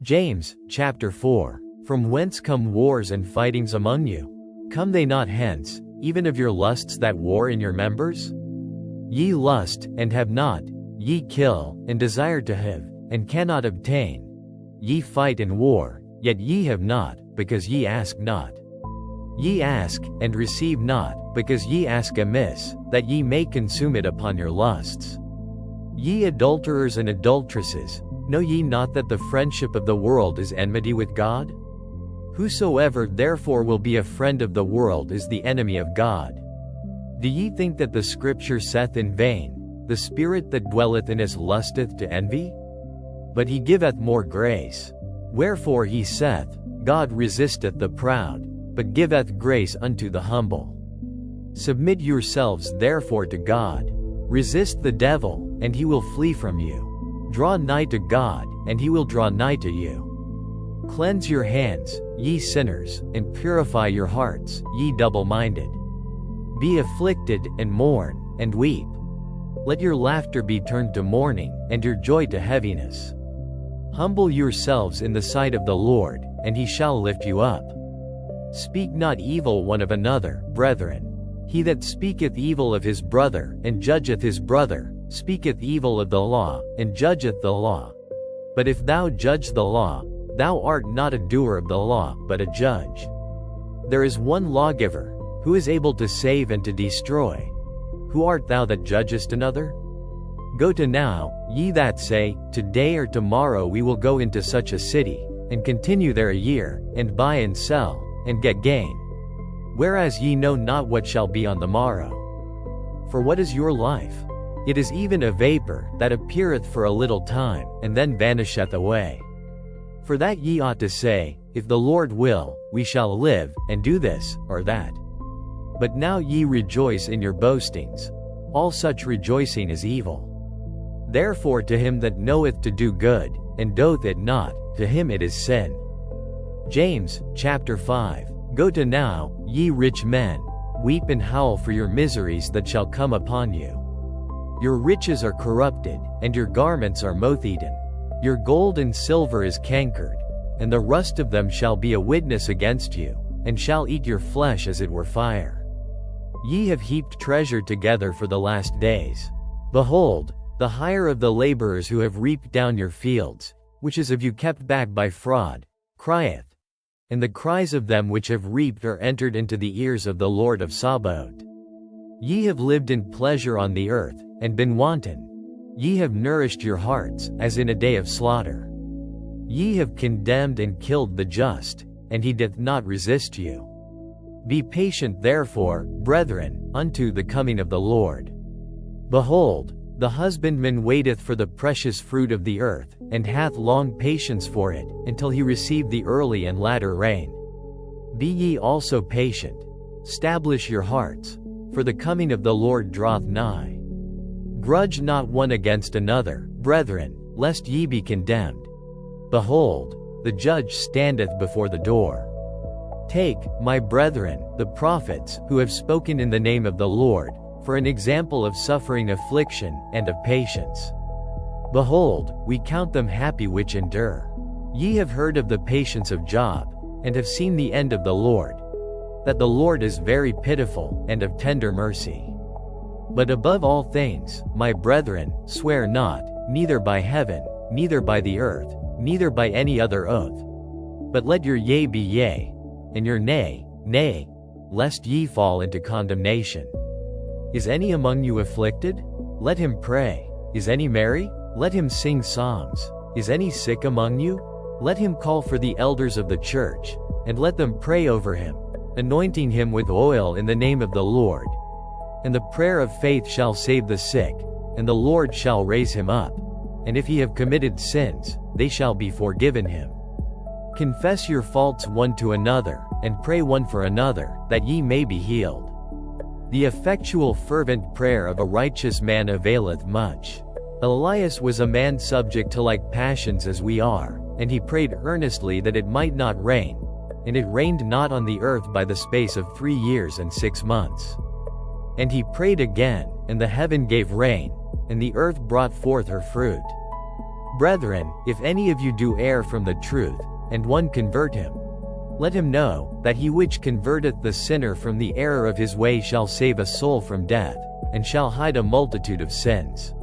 James, chapter 4. From whence come wars and fightings among you? Come they not hence, even of your lusts that war in your members? Ye lust, and have not, ye kill, and desire to have, and cannot obtain. Ye fight and war, yet ye have not, because ye ask not. Ye ask, and receive not, because ye ask amiss, that ye may consume it upon your lusts. Ye adulterers and adulteresses, know ye not that the friendship of the world is enmity with God? Whosoever therefore will be a friend of the world is the enemy of God. Do ye think that the Scripture saith in vain, the Spirit that dwelleth in us lusteth to envy? But he giveth more grace. Wherefore he saith, God resisteth the proud, but giveth grace unto the humble. Submit yourselves therefore to God. Resist the devil, and he will flee from you. Draw nigh to God, and he will draw nigh to you. Cleanse your hands, ye sinners, and purify your hearts, ye double-minded. Be afflicted, and mourn, and weep. Let your laughter be turned to mourning, and your joy to heaviness. Humble yourselves in the sight of the Lord, and he shall lift you up. Speak not evil one of another, brethren. He that speaketh evil of his brother, and judgeth his brother, speaketh evil of the law, and judgeth the law. But if thou judge the law, thou art not a doer of the law, but a judge. There is one lawgiver, who is able to save and to destroy. Who art thou that judgest another? Go to now, ye that say, today or tomorrow we will go into such a city, and continue there a year, and buy and sell, and get gain. Whereas ye know not what shall be on the morrow. For what is your life? It is even a vapor, that appeareth for a little time, and then vanisheth away. For that ye ought to say, if the Lord will, we shall live, and do this, or that. But now ye rejoice in your boastings. All such rejoicing is evil. Therefore to him that knoweth to do good, and doth it not, to him it is sin. James, chapter 5. Go to now, ye rich men, weep and howl for your miseries that shall come upon you. Your riches are corrupted, and your garments are moth-eaten. Your gold and silver is cankered, and the rust of them shall be a witness against you, and shall eat your flesh as it were fire. Ye have heaped treasure together for the last days. Behold, the hire of the laborers who have reaped down your fields, which is of you kept back by fraud, crieth. And the cries of them which have reaped are entered into the ears of the Lord of Sabaoth. Ye have lived in pleasure on the earth, and been wanton. Ye have nourished your hearts, as in a day of slaughter. Ye have condemned and killed the just, and he doth not resist you. Be patient therefore, brethren, unto the coming of the Lord. Behold, the husbandman waiteth for the precious fruit of the earth, and hath long patience for it, until he receive the early and latter rain. Be ye also patient. Stablish your hearts, for the coming of the Lord draweth nigh. Grudge not one against another, brethren, lest ye be condemned. Behold, the judge standeth before the door. Take, my brethren, the prophets, who have spoken in the name of the Lord, for an example of suffering affliction, and of patience. Behold, we count them happy which endure. Ye have heard of the patience of Job, and have seen the end of the Lord, that the Lord is very pitiful, and of tender mercy. But above all things, my brethren, swear not, neither by heaven, neither by the earth, neither by any other oath. But let your yea be yea, and your nay, nay, lest ye fall into condemnation. Is any among you afflicted? Let him pray. Is any merry? Let him sing psalms. Is any sick among you? Let him call for the elders of the church, and let them pray over him, anointing him with oil in the name of the Lord. And the prayer of faith shall save the sick, and the Lord shall raise him up. And if he have committed sins, they shall be forgiven him. Confess your faults one to another, and pray one for another, that ye may be healed. The effectual fervent prayer of a righteous man availeth much. Elias was a man subject to like passions as we are, and he prayed earnestly that it might not rain. And it rained not on the earth by the space of 3 years and 6 months. And he prayed again, and the heaven gave rain, and the earth brought forth her fruit. Brethren, if any of you do err from the truth, and one convert him, let him know, that he which converteth the sinner from the error of his way shall save a soul from death, and shall hide a multitude of sins.